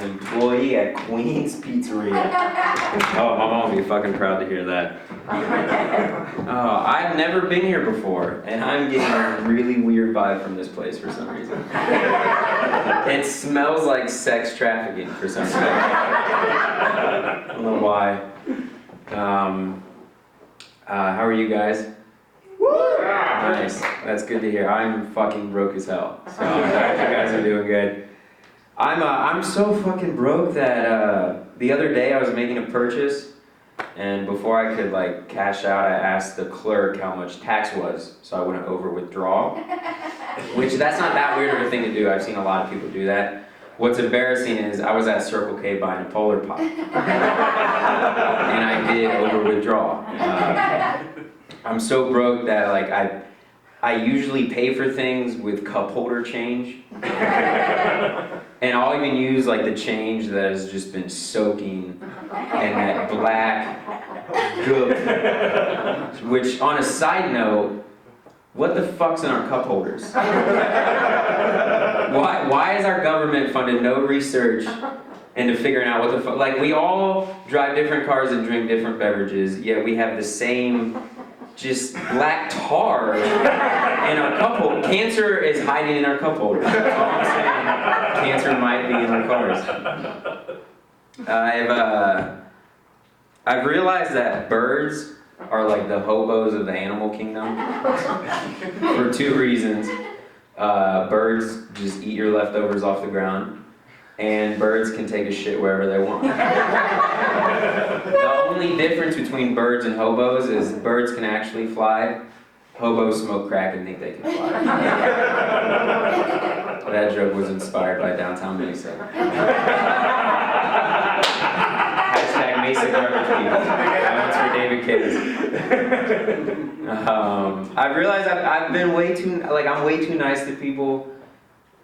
an employee at Queen's Pizzeria. Oh, my mom will be fucking proud to hear that. Oh, I've never been here before, and I'm getting a really weird vibe from this place for some reason. It smells like sex trafficking for some reason. I don't know why. How are you guys? Nice. That's good to hear. I'm fucking broke as hell. So I'm glad you guys are doing good. I'm so fucking broke that the other day I was making a purchase, and before I could like cash out, I asked the clerk how much tax was, so I wouldn't over withdraw. Which that's not that weird of a thing to do. I've seen a lot of people do that. What's embarrassing is I was at Circle K buying a Polar Pop, and I did over withdraw. I'm so broke that like I usually pay for things with cup holder change. And I'll even use like the change that has just been soaking in that black goop. Which, on a side note, what the fuck's in our cup holders? Why has our government funded no research into figuring out what the fuck? Like, we all drive different cars and drink different beverages, yet we have the same just black tar in our cup holder. Cancer is hiding in our cup holders. That's all I'm saying. Cancer might be in our cars. I've realized that birds are like the hobos of the animal kingdom for two reasons. Birds just eat your leftovers off the ground, and birds can take a shit wherever they want. The only difference between birds and hobos is birds can actually fly. Hobos smoke crack and think they can fly. That joke was inspired by downtown Mesa. Hashtag Mesa garbage people. That's for David Kidd. I've realized I've been way too, like, I'm way too nice to people,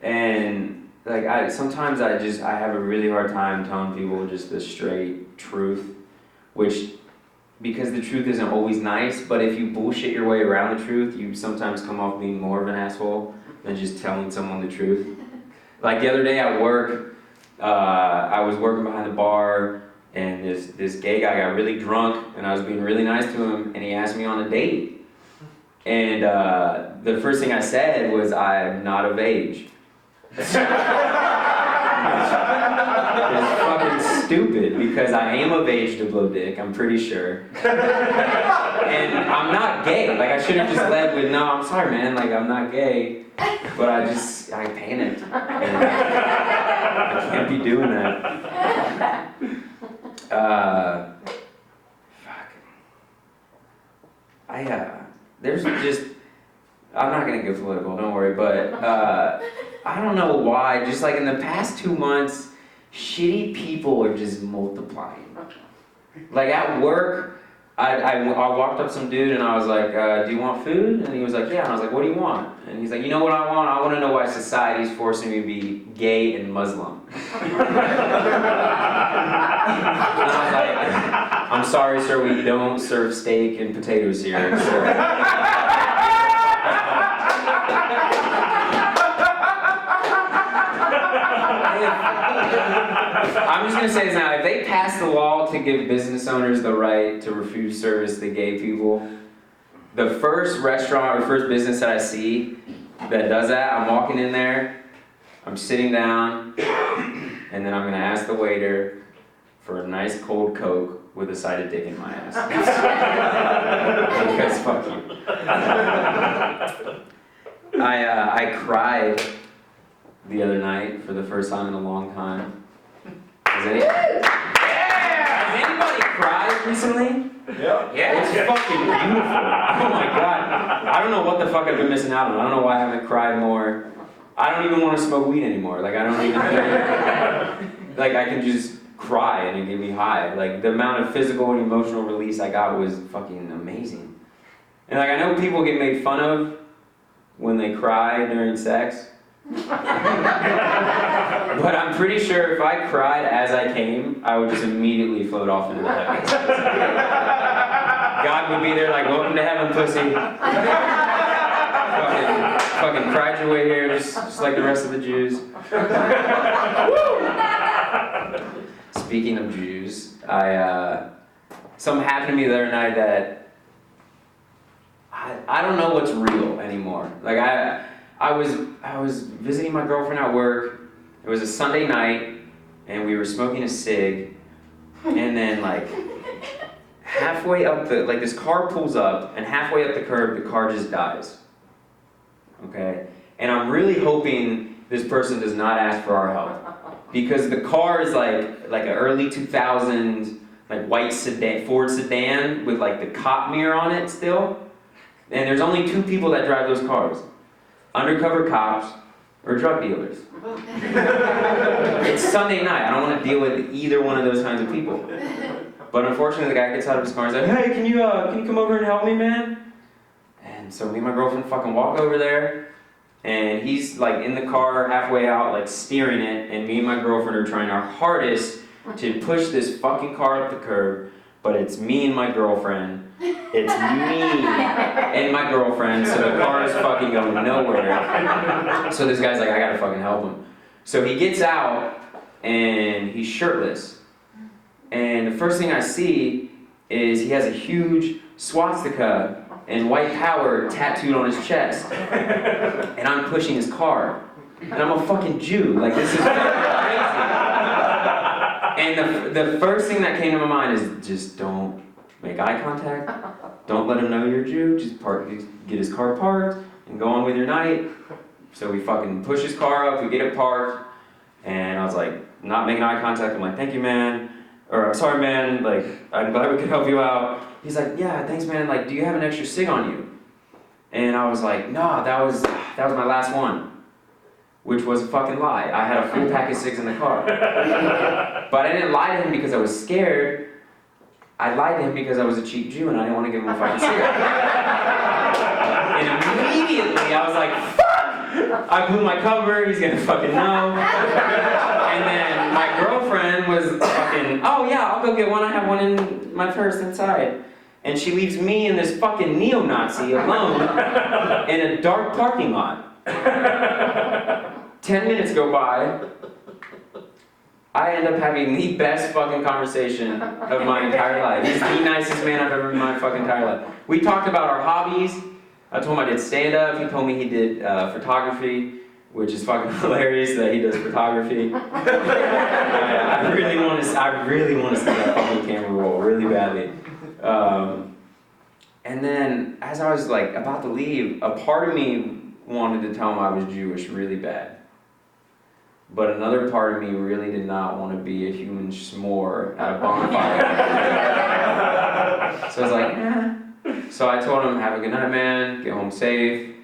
and like sometimes I have a really hard time telling people just the straight truth, which, because the truth isn't always nice, but if you bullshit your way around the truth, you sometimes come off being more of an asshole than just telling someone the truth. Like the other day at work, I was working behind the bar, and this gay guy got really drunk, and I was being really nice to him, and he asked me on a date. And the first thing I said was, I'm not of age. It's fucking stupid, because I am of age to blow dick, I'm pretty sure. And I'm not gay. Like, I should have just led with, no, I'm sorry, man, like, I'm not gay. But I panicked. And I can't be doing that. There's just, I'm not gonna get political, don't worry, but I don't know why, just like in the past 2 months, shitty people are just multiplying. Like at work, I walked up some dude and I was like, do you want food? And he was like, yeah. And I was like, what do you want? And he's like, you know what I want? I want to know why society's forcing me to be gay and Muslim. And I was like, I'm sorry, sir, we don't serve steak and potatoes here. So. I'm just gonna say this now, if they pass the law to give business owners the right to refuse service to gay people, the first restaurant or first business that I see that does that, I'm walking in there, I'm sitting down, and then I'm gonna ask the waiter for a nice cold Coke with a side of dick in my ass. Because fuck you. I cried the other night for the first time in a long time. Has anybody cried recently? Yeah. It's fucking beautiful. Oh my god. I don't know what the fuck I've been missing out on. I don't know why I haven't cried more. I don't even want to smoke weed anymore. Like, I don't even like, I can just cry and it get me high. Like, the amount of physical and emotional release I got was fucking amazing. And like, I know people get made fun of when they cry during sex. But I'm pretty sure if I cried as I came, I would just immediately float off into the heavens. God would be there like, welcome to heaven, pussy. fucking cried your way here, just like the rest of the Jews. Speaking of Jews, something happened to me the other night that I don't know what's real anymore. Like I was visiting my girlfriend at work. It was a Sunday night, and we were smoking a cig, and then like halfway up this car pulls up, and halfway up the curb, the car just dies. Okay, and I'm really hoping this person does not ask for our help, because the car is like an early 2000s like white sedan, Ford sedan with like the cop mirror on it still, and there's only two people that drive those cars: undercover cops or drug dealers. It's Sunday night. I don't want to deal with either one of those kinds of people. But unfortunately, the guy gets out of his car and he's like, "Hey, can you come over and help me, man?" And so me and my girlfriend fucking walk over there, and he's like in the car halfway out, like steering it, and me and my girlfriend are trying our hardest to push this fucking car up the curb, but it's me and my girlfriend. It's me and my girlfriend, so the car is fucking going nowhere. So this guy's like, I gotta fucking help him. So he gets out, and he's shirtless. And the first thing I see is he has a huge swastika and white power tattooed on his chest. And I'm pushing his car. And I'm a fucking Jew. Like, this is fucking crazy. And the first thing that came to my mind is just don't make eye contact. Don't let him know you're a Jew. Just get his car parked and go on with your night. So we fucking push his car up, we get it parked, and I was like, not making eye contact. I'm like, thank you, man. Or I'm sorry, man. Like, I'm glad we could help you out. He's like, yeah, thanks, man. Like, do you have an extra cig on you? And I was like, no, that was my last one. Which was a fucking lie. I had a full pack of cigs in the car. But I didn't lie to him because I was scared. I lied to him because I was a cheap Jew and I didn't want to give him a fucking cigarette. And immediately I was like, fuck! I blew my cover, he's gonna fucking know. And then my girlfriend was fucking, oh yeah, I'll go get one. I have one in my purse inside. And she leaves me and this fucking neo-Nazi alone in a dark parking lot. 10 minutes go by. I end up having the best fucking conversation of my entire life. He's the nicest man I've ever met in my fucking entire life. We talked about our hobbies. I told him I did stand-up. He told me he did photography, which is fucking hilarious that he does photography. I really want to see that fucking camera roll really badly. And then, as I was like about to leave, a part of me wanted to tell him I was Jewish really bad. But another part of me really did not want to be a human s'more at a bonfire. So I was like, eh. So I told him, have a good night, man. Get home safe.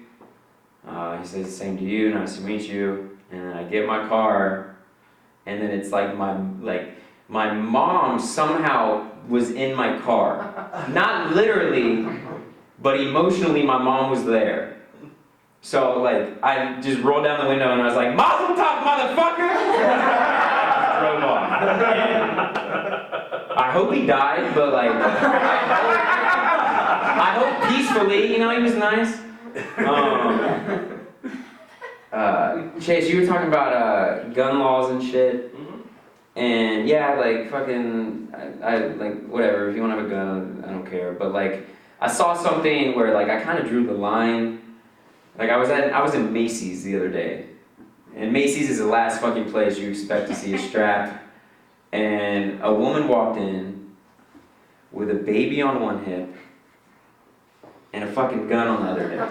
He says the same to you. Nice to meet you. And then I get my car, and then it's like my mom somehow was in my car. Not literally, but emotionally my mom was there. So, like, I just rolled down the window and I was like, Mazel tov, motherfucker! I drove off. And I hope he died, but, like, I hope peacefully, you know, he was nice. Chase, you were talking about gun laws and shit. And, yeah, like, fucking, I like, whatever, if you want to have a gun, I don't care. But, like, I saw something where, like, I kind of drew the line. Like, I was in Macy's the other day, and Macy's is the last fucking place you expect to see a strap, and a woman walked in with a baby on one hip and a fucking gun on the other hip.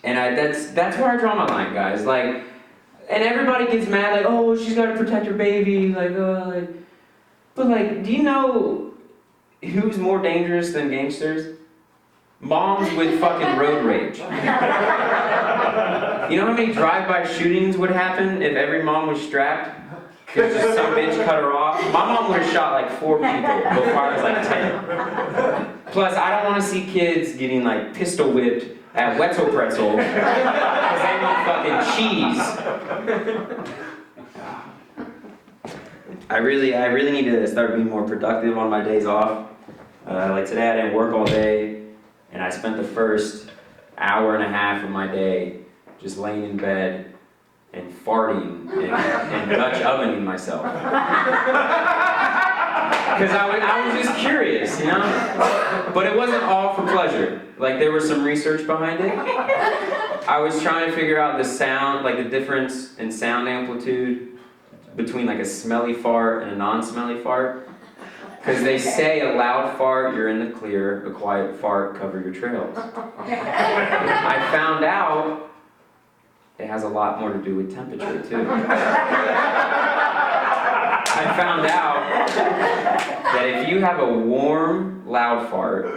And that's where I draw my line, guys. Like, and everybody gets mad, like, oh, she's got to protect her baby, like, but like, do you know who's more dangerous than gangsters? Moms with fucking road rage. You know how many drive-by shootings would happen if every mom was strapped? Because just some bitch cut her off. My mom would have shot like 4 people before I was like 10. Plus, I don't want to see kids getting like pistol whipped at Wetzel Pretzel because they want fucking cheese. I really need to start being more productive on my days off. Like today I didn't work all day. And I spent the first hour and a half of my day just laying in bed and farting and Dutch ovening myself. Because I was just curious, you know? But it wasn't all for pleasure. Like, there was some research behind it. I was trying to figure out the sound, like the difference in sound amplitude between like a smelly fart and a non-smelly fart. Because they say a loud fart, you're in the clear, a quiet fart, cover your trails. I found out it has a lot more to do with temperature, too. I found out that if you have a warm, loud fart,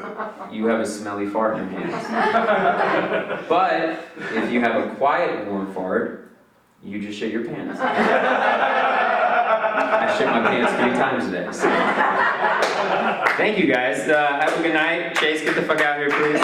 you have a smelly fart in your hands. But if you have a quiet, warm fart, you just shit your pants. I shit my pants 3 times today. So. Thank you guys. Have a good night. Chase, get the fuck out of here, please.